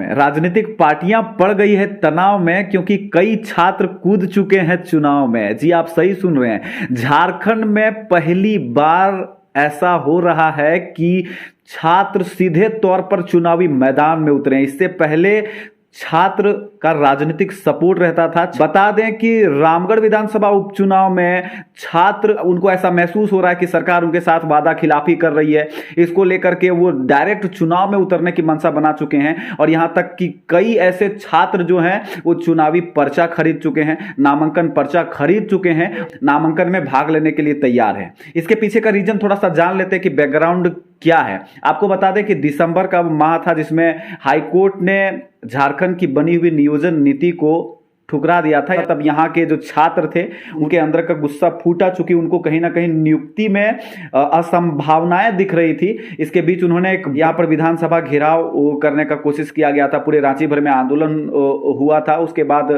में राजनीतिक पार्टियां पड़ गई है तनाव में, क्योंकि कई छात्र कूद चुके हैं चुनाव में। जी आप सही सुन रहे हैं, झारखंड में पहली बार ऐसा हो रहा है कि छात्र सीधे तौर पर चुनावी मैदान में उतरे। इससे पहले छात्र का राजनीतिक सपोर्ट रहता था। बता दें कि रामगढ़ विधानसभा उपचुनाव में छात्र, उनको ऐसा महसूस हो रहा है कि सरकार उनके साथ वादा खिलाफी कर रही है। इसको लेकर के वो डायरेक्ट चुनाव में उतरने की मंशा बना चुके हैं, और यहां तक कि कई ऐसे छात्र जो हैं वो चुनावी पर्चा खरीद चुके हैं, नामांकन पर्चा खरीद चुके हैं, नामांकन में भाग लेने के लिए तैयार हैं। इसके पीछे का रीजन थोड़ा सा जान लेते हैं कि बैकग्राउंड क्या है। आपको बता दें कि दिसंबर का माह था जिसमें हाईकोर्ट ने झारखंड की बनी हुई नियोजन नीति को ठुकरा दिया था। तब यहाँ के जो छात्र थे उनके अंदर का गुस्सा फूटा, चूंकि उनको कहीं ना कहीं नियुक्ति में असंभावनाएं दिख रही थी। इसके बीच उन्होंने यहाँ पर विधानसभा घेराव करने का कोशिश किया गया था, पूरे रांची भर में आंदोलन हुआ था। उसके बाद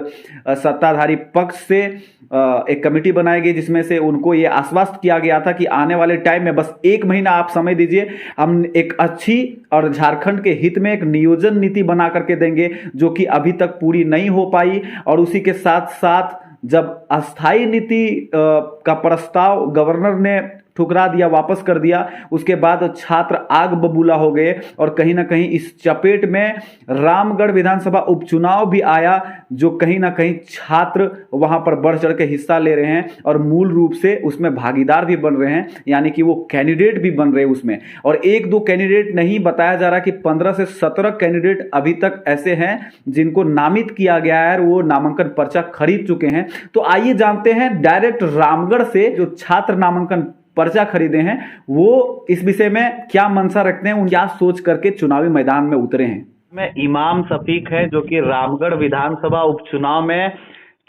सत्ताधारी पक्ष से एक कमेटी बनाई गई जिसमें से उनको ये आश्वस्त किया गया था कि आने वाले टाइम में बस 1 महीना आप समय दीजिए, हम एक अच्छी और झारखंड के हित में एक नियोजन नीति बना करके देंगे, जो कि अभी तक पूरी नहीं हो पाई। और उसी के साथ साथ जब अस्थाई नीति का प्रस्ताव गवर्नर ने ठुकरा दिया, वापस कर दिया, उसके बाद छात्र आग बबूला हो गए। और कहीं ना कहीं इस चपेट में रामगढ़ विधानसभा उपचुनाव भी आया, जो कहीं ना कहीं छात्र वहां पर बढ़ चढ़ के हिस्सा ले रहे हैं और मूल रूप से उसमें भागीदार भी बन रहे हैं, यानी कि वो कैंडिडेट भी बन रहे हैं उसमें। और 1-2 कैंडिडेट नहीं, बताया जा रहा कि 15 से 17 कैंडिडेट अभी तक ऐसे हैं जिनको नामित किया गया है, वो नामांकन पर्चा खरीद चुके हैं। तो आइए जानते हैं डायरेक्ट रामगढ़ से जो छात्र नामांकन पर्चा खरीदे हैं वो इस विषय में क्या मंशा रखते हैं, क्या सोच करके चुनावी मैदान में उतरे हैं। में इमाम शफीक है जो कि रामगढ़ विधानसभा उपचुनाव में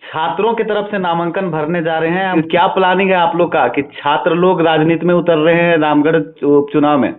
छात्रों की तरफ से नामांकन भरने जा रहे हैं। क्या प्लानिंग है आप लोग का कि छात्र लोग राजनीति में उतर रहे हैं रामगढ़ उपचुनाव में?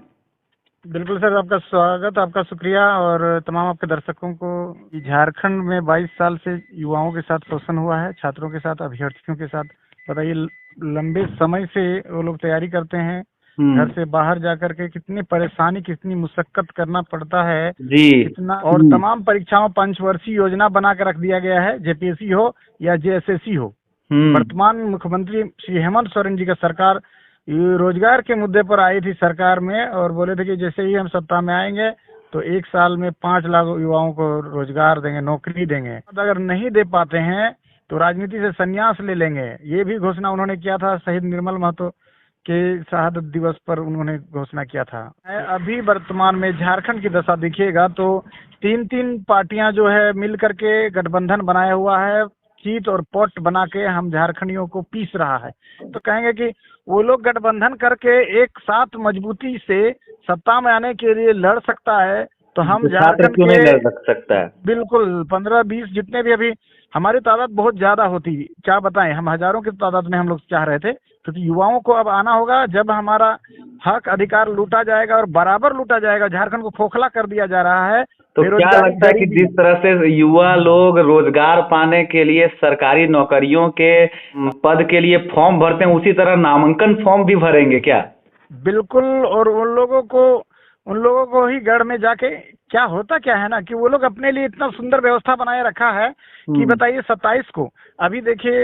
बिल्कुल सर, आपका स्वागत, आपका शुक्रिया और तमाम आपके दर्शकों को। झारखंड में 22 साल से युवाओं के साथ शोषण हुआ है, छात्रों के साथ, अभ्यर्थियों के साथ। बताइए, लंबे समय से वो लोग तैयारी करते हैं, घर से बाहर जाकर के कितनी परेशानी, कितनी मुशक्कत करना पड़ता है जी। कितना, और तमाम परीक्षाओं पंचवर्षीय योजना बना कर रख दिया गया है, जेपीएससी हो या जेएसएससी हो। वर्तमान मुख्यमंत्री श्री हेमंत सोरेन जी का सरकार रोजगार के मुद्दे पर आई थी सरकार में, और बोले थे कि जैसे ही हम सत्ता में आएंगे तो 1 साल में 5 लाख युवाओं को रोजगार देंगे, नौकरी देंगे। अगर नहीं दे पाते हैं तो राजनीति से संन्यास ले लेंगे, ये भी घोषणा उन्होंने किया था। शहीद निर्मल महतो के शहादत दिवस पर उन्होंने घोषणा किया था। अभी वर्तमान में झारखंड की दशा देखिएगा तो 3-3 पार्टियां जो है मिल करके गठबंधन बनाया हुआ है, चीट और पट बना के हम झारखंडियों को पीस रहा है। तो कहेंगे कि वो लोग गठबंधन करके एक साथ मजबूती से सत्ता में आने के लिए लड़ सकता है, तो हम झारखंड क्यों नहीं लड़ सकता है? बिल्कुल 15-20 जितने भी, अभी हमारी तादाद बहुत ज्यादा होती, क्या बताएं, हम हजारों की तादाद में हम लोग चाह रहे थे, क्योंकि युवाओं को अब आना होगा। जब हमारा हक अधिकार लूटा जाएगा और बराबर लूटा जाएगा, झारखंड को खोखला कर दिया जा रहा है। तो क्या लगता है कि जिस तरह से युवा लोग रोजगार पाने के लिए सरकारी नौकरियों के पद के लिए फॉर्म भरते हैं, उसी तरह नामांकन फॉर्म भी भरेंगे क्या? बिल्कुल। और उन लोगों को ही गढ़ में जाके क्या होता क्या है ना कि वो लोग अपने लिए इतना सुंदर व्यवस्था बनाए रखा है कि बताइए 27 को, अभी देखिए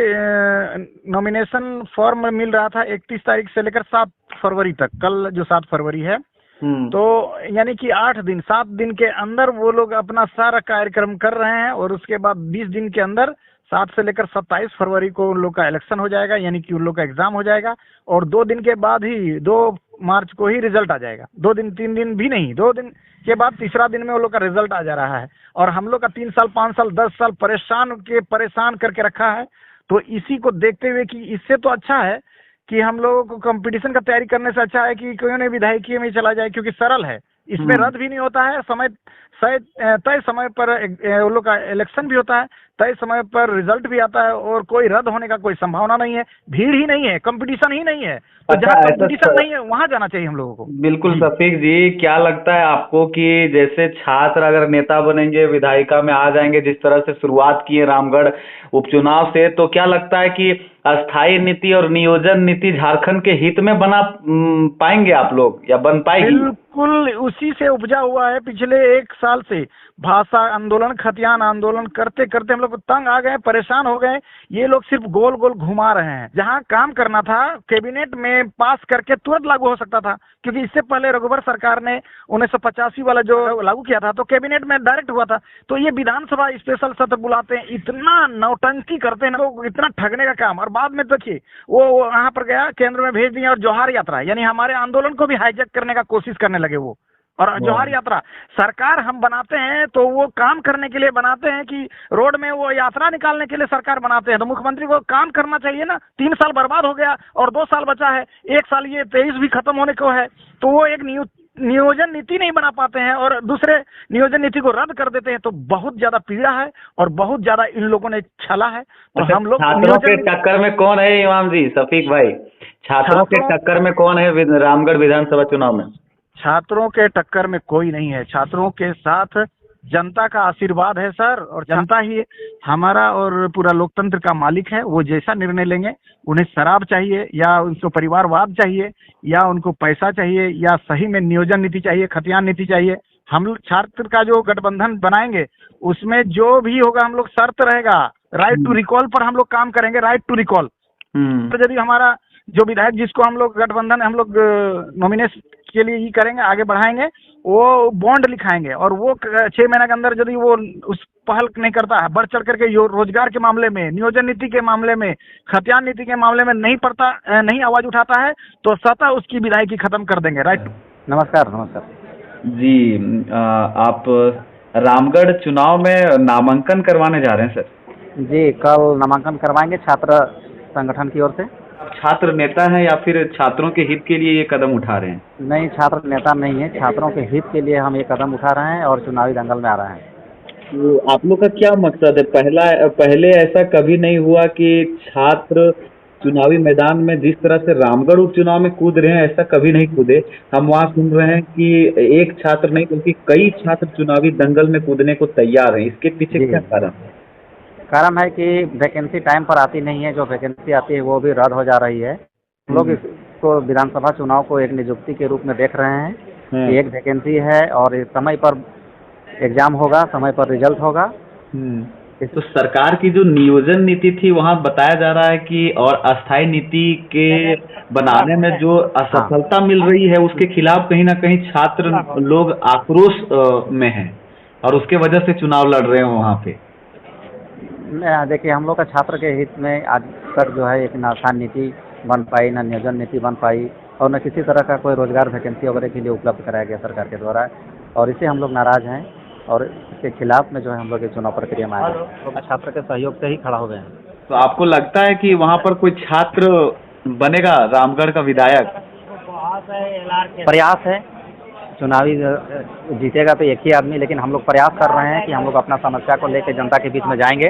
नॉमिनेशन फॉर्म मिल रहा था 31 तारीख से लेकर 7 फरवरी तक, कल जो 7 फरवरी है, तो यानी कि 7 दिन के अंदर वो लोग अपना सारा कार्यक्रम कर रहे हैं। और उसके बाद 20 दिन के अंदर 7 से लेकर 27 फरवरी को उन लोग का इलेक्शन हो जाएगा, यानी कि उन लोग का एग्जाम हो जाएगा। और 2 दिन के बाद ही 2 मार्च को ही रिजल्ट आ जाएगा। 2 दिन 3 दिन भी नहीं, 2 दिन के बाद तीसरा दिन में वो लोग का रिजल्ट आ जा रहा है। और हम लोग का 3 साल 5 साल 10 साल परेशान करके रखा है। तो इसी को देखते हुए कि इससे तो अच्छा है कि हम लोगों को कंपटीशन का तैयारी करने से अच्छा है कि कोई ने विधायकीय में चला जाए, क्योंकि सरल है, इसमें रद्द भी नहीं होता है, तय समय पर वो लोग का इलेक्शन भी होता है, तय समय पर रिजल्ट भी आता है, और कोई रद्द होने का कोई संभावना नहीं है, भीड़ ही नहीं है, कंपटीशन ही नहीं है। तो जहाँ कंपटीशन नहीं है वहां जाना चाहिए हम लोगों को। बिल्कुल शफीक जी, क्या लगता है आपको कि जैसे छात्र अगर नेता बनेंगे, विधायिका में आ जाएंगे, जिस तरह से शुरुआत की है रामगढ़ उपचुनाव से, तो क्या लगता है कि अस्थाई नीति और नियोजन नीति झारखंड के हित में बना पाएंगे आप लोग, या बन पाएगी? बिल्कुल उसी से उपजा हुआ है। पिछले 1 साल से भाषा आंदोलन, खतियान आंदोलन करते करते हम लोग तंग आ गए, परेशान हो गए। ये लोग सिर्फ गोल गोल घुमा रहे हैं। जहां काम करना था कैबिनेट में पास करके तुरंत लागू हो सकता था, क्योंकि इससे पहले रघुवर सरकार ने 1985 वाला जो लागू किया था तो कैबिनेट में डायरेक्ट हुआ था। तो ये विधानसभा स्पेशल सत्र बुलाते हैं, इतना नौटंकी करते हैं लोग, इतना ठगने का काम। और बाद में देखिए वो वहां पर गया, केंद्र में भेज दिया, और जोहार यात्रा, यानी हमारे आंदोलन को भी हाईजैक करने का कोशिश करने लगे वो। और जोहार यात्रा सरकार हम बनाते हैं तो वो काम करने के लिए बनाते हैं कि रोड में वो यात्रा निकालने के लिए सरकार बनाते हैं। तो मुख्यमंत्री को काम करना चाहिए ना। 3 साल बर्बाद हो गया और 2 साल बचा है, 1 साल ये 23 भी खत्म होने को है। तो वो एक नियोजन नीति नहीं बना पाते हैं और दूसरे नियोजन नीति को रद्द कर देते हैं। तो बहुत ज्यादा पीड़ा है और बहुत ज्यादा इन लोगों ने छला है। तो अच्छा, हम लोग छात्रों के टक्कर में कौन है इमाम जी, शफीक भाई? छात्रों के टक्कर में कौन है रामगढ़ विधानसभा चुनाव में? छात्रों के टक्कर में कोई नहीं है। छात्रों के साथ जनता का आशीर्वाद है सर, और जनता ही हमारा और पूरा लोकतंत्र का मालिक है। वो जैसा निर्णय लेंगे, उन्हें शराब चाहिए या उनको परिवारवाद चाहिए या उनको पैसा चाहिए या सही में नियोजन नीति चाहिए, खतियान नीति चाहिए, हम लोग छात्र का जो गठबंधन बनाएंगे उसमें जो भी होगा हम लोग शर्त रहेगा, राइट टू रिकॉल पर हम लोग काम करेंगे। राइट टू रिकॉल तो यदि हमारा जो विधायक जिसको हम लोग गठबंधन हम लोग नॉमिनेशन के लिए ही करेंगे, आगे बढ़ाएंगे, वो बॉन्ड लिखाएंगे और वो 6 महीने के अंदर यदि वो उस पहल नहीं करता है, बढ़ चढ़ करके रोजगार के मामले में, नियोजन नीति के मामले में, खतियान नीति के मामले में नहीं आवाज उठाता है, तो सतह उसकी विधायकी खत्म कर देंगे। राइट। नमस्कार। नमस्कार जी, आप रामगढ़ चुनाव में नामांकन करवाने जा रहे हैं सर? जी, कल नामांकन करवाएंगे छात्र संगठन की ओर से। छात्र नेता हैं या फिर छात्रों के हित के लिए ये कदम उठा रहे हैं? नहीं, छात्र नेता नहीं है, छात्रों के हित के लिए हम ये कदम उठा रहे हैं और चुनावी दंगल में आ रहे हैं। तो आप लोग का क्या मकसद है? पहले ऐसा कभी नहीं हुआ कि छात्र चुनावी मैदान में जिस तरह से रामगढ़ उपचुनाव में कूद रहे हैं, ऐसा कभी नहीं कूदे। हम वहाँ सुन रहे हैं कि एक छात्र नहीं बल्कि कई छात्र चुनावी दंगल में कूदने को तैयार हैं। इसके पीछे क्या कारण है? कारण है कि वैकेंसी टाइम पर आती नहीं है, जो वैकेंसी आती है वो भी रद्द हो जा रही है। लोग इसको विधानसभा चुनाव को एक नियुक्ति के रूप में देख रहे हैं कि एक वैकेंसी है और समय पर एग्जाम होगा, समय पर रिजल्ट होगा। तो सरकार की जो नियोजन नीति थी वहाँ बताया जा रहा है कि और अस्थाई नीति के बनाने में जो असफलता मिल रही है उसके खिलाफ कहीं ना कहीं छात्र लोग आक्रोश में हैं और उसके वजह से चुनाव लड़ रहे हैं वहाँ पे। देखिए, हम लोग का छात्र के हित में आज तक जो है एक ना आसान नीति बन पाई, ना नियोजन नीति बन पाई और न किसी तरह का कोई रोजगार वैकेंसी वगैरह के लिए उपलब्ध कराया गया सरकार के द्वारा, और इससे हम लोग नाराज हैं और इसके खिलाफ में जो है हम लोग चुनाव प्रक्रिया में आए हैं। तो छात्र के सहयोग से ही खड़ा हो गए हैं। तो आपको लगता है कि वहाँ पर कोई छात्र बनेगा रामगढ़ का विधायक? प्रयास है, चुनावी जीतेगा तो एक ही आदमी, लेकिन हम लोग प्रयास कर रहे हैं कि हम लोग अपना समस्या को लेकर जनता के बीच में जाएंगे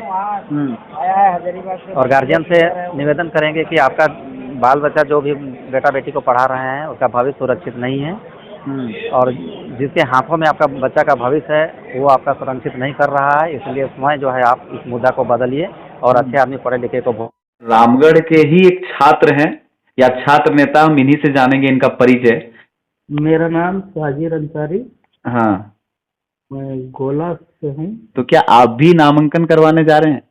और गार्जियन से निवेदन करेंगे कि आपका बाल बच्चा जो भी बेटा बेटी को पढ़ा रहे हैं उसका भविष्य सुरक्षित नहीं है और जिसके हाथों में आपका बच्चा का भविष्य है वो आपका सुरक्षित नहीं कर रहा है, इसलिए स्वयं जो है आप इस मुद्दा को बदलिए और अच्छे आदमी पढ़े लिखे को। रामगढ़ के ही एक छात्र हैं या छात्र नेता, हम इन्हीं से जानेंगे इनका परिचय। मेरा नाम साजिर अंसारी। हाँ, मैं गोला से हूँ। तो क्या आप भी नामांकन करवाने जा रहे हैं?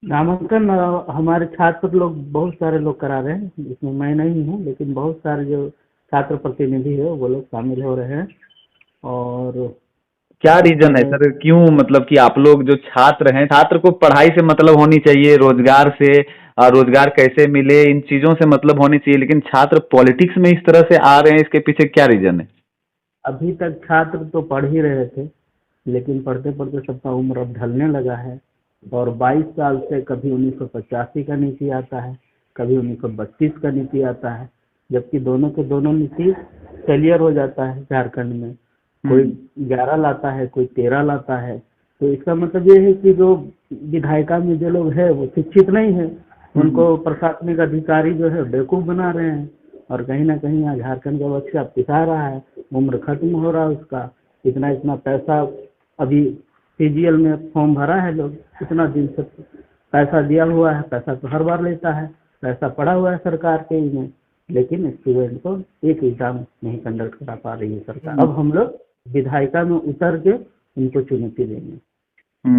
नामांकन हमारे छात्र लोग, बहुत सारे लोग करा रहे हैं, इसमें मैं नहीं हूँ, लेकिन बहुत सारे जो छात्र प्रतिनिधि है वो लोग शामिल हो रहे हैं। और क्या रीजन है सर, क्यों, मतलब कि आप लोग जो छात्र हैं, छात्र को पढ़ाई से मतलब होनी चाहिए, रोजगार से, रोजगार कैसे मिले, इन चीजों से मतलब होनी चाहिए, लेकिन छात्र पॉलिटिक्स में इस तरह से आ रहे हैं, इसके पीछे क्या रीजन है? अभी तक छात्र तो पढ़ ही रहे थे, लेकिन पढ़ते पढ़ते सबका उम्र अब ढलने लगा है और 22 साल से कभी 1985 का नीति आता है, कभी 1932 का नीति आता है, जबकि दोनों के दोनों नीति फेलियर हो जाता है झारखंड में। कोई 11 लाता है, कोई 13 लाता है। तो इसका मतलब ये है कि जो विधायिका में जो लोग हैं वो शिक्षित नहीं है, उनको प्रशासनिक अधिकारी जो है बेवकूफ़ बना रहे हैं और कहीं ना कहीं यहाँ झारखंड का बच्चा पिसा रहा है, उम्र खत्म हो रहा है उसका। इतना पैसा अभी CGL में फॉर्म भरा है लोग, इतना दिन से पैसा दिया हुआ है, पैसा तो हर बार लेता है, पैसा पड़ा हुआ है सरकार के ही में, लेकिन स्टूडेंट को एक एग्जाम नहीं कंडक्ट करा पा रही है सरकार। अब हम लोग विधायिका में उतर के उनको चुनौती देंगे।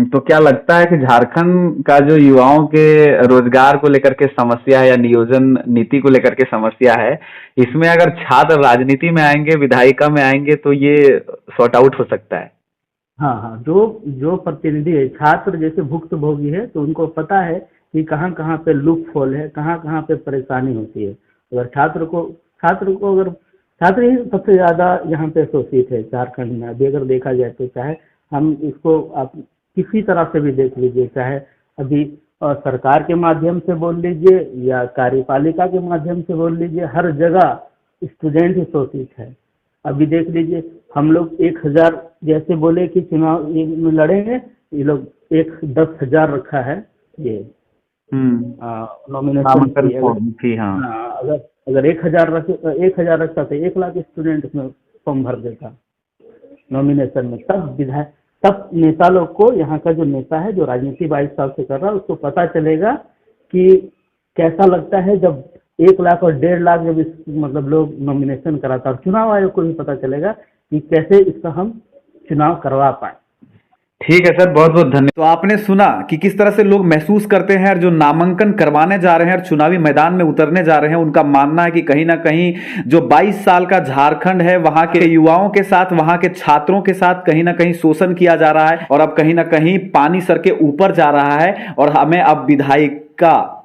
तो क्या लगता है कि झारखंड का जो युवाओं के रोजगार को लेकर के समस्या है या नियोजन नीति को लेकर के समस्या है, इसमें अगर छात्र राजनीति में आएंगे, विधायिका में आएंगे तो ये सॉर्ट आउट हो सकता है? हाँ हाँ, जो प्रतिनिधि है, छात्र जैसे भुक्तभोगी है, तो उनको पता है कि कहाँ कहाँ पे लूप होल है, कहाँ कहाँ पे परेशानी होती है। अगर छात्र ही सबसे ज्यादा यहाँ पे शोषित है झारखंड में। अभी अगर देखा जाए तो चाहे हम इसको आप किसी तरह से भी देख लीजिए, चाहे अभी सरकार के माध्यम से बोल लीजिए या कार्यपालिका के माध्यम से बोल लीजिए, हर जगह स्टूडेंट ही शोषित है। अभी देख लीजिए, हम लोग 1000 जैसे बोले कि चुनाव में लड़ेंगे, ये लोग 10,000 रखा है ये नॉमिनेशन फी। हाँ, अगर 1000 रखता तो 1 लाख स्टूडेंट इसमें फॉर्म भर देता नॉमिनेशन में। तब नेता लोग को, यहाँ का जो नेता है जो राजनीति 22 साल से कर रहा है, उसको पता चलेगा कि कैसा लगता है जब 1 लाख और 1.5 लाख जब मतलब लोग नॉमिनेशन कराता, और चुनाव आयोग को भी पता चलेगा कि कैसे इसका हम चुनाव करवा पाए। ठीक है सर, बहुत बहुत धन्यवाद। तो आपने सुना कि किस तरह से लोग महसूस करते हैं, और जो नामांकन करवाने जा रहे हैं और चुनावी मैदान में उतरने जा रहे हैं, उनका मानना है कि कहीं ना कहीं जो 22 साल का झारखंड है, वहां के युवाओं के साथ, वहां के छात्रों के साथ कहीं ना कहीं शोषण किया जा रहा है, और अब कहीं ना कहीं पानी सर के ऊपर जा रहा है, और हमें अब विधायिका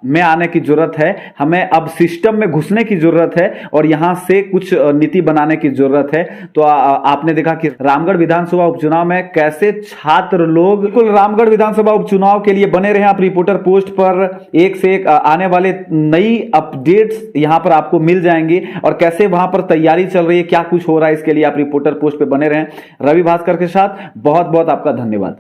में आने की जरूरत है, हमें अब सिस्टम में घुसने की जरूरत है, और यहां से कुछ नीति बनाने की जरूरत है। तो आपने देखा कि रामगढ़ विधानसभा उपचुनाव में कैसे छात्र लोग, बिल्कुल रामगढ़ विधानसभा उपचुनाव के लिए बने रहे आप रिपोर्टर पोस्ट पर। एक से एक आने वाले नई अपडेट्स यहां पर आपको मिल जाएंगी, और कैसे वहां पर तैयारी चल रही है, क्या कुछ हो रहा है, इसके लिए आप रिपोर्टर पोस्ट पे बने रहें। रवि भास्कर के साथ बहुत बहुत आपका धन्यवाद।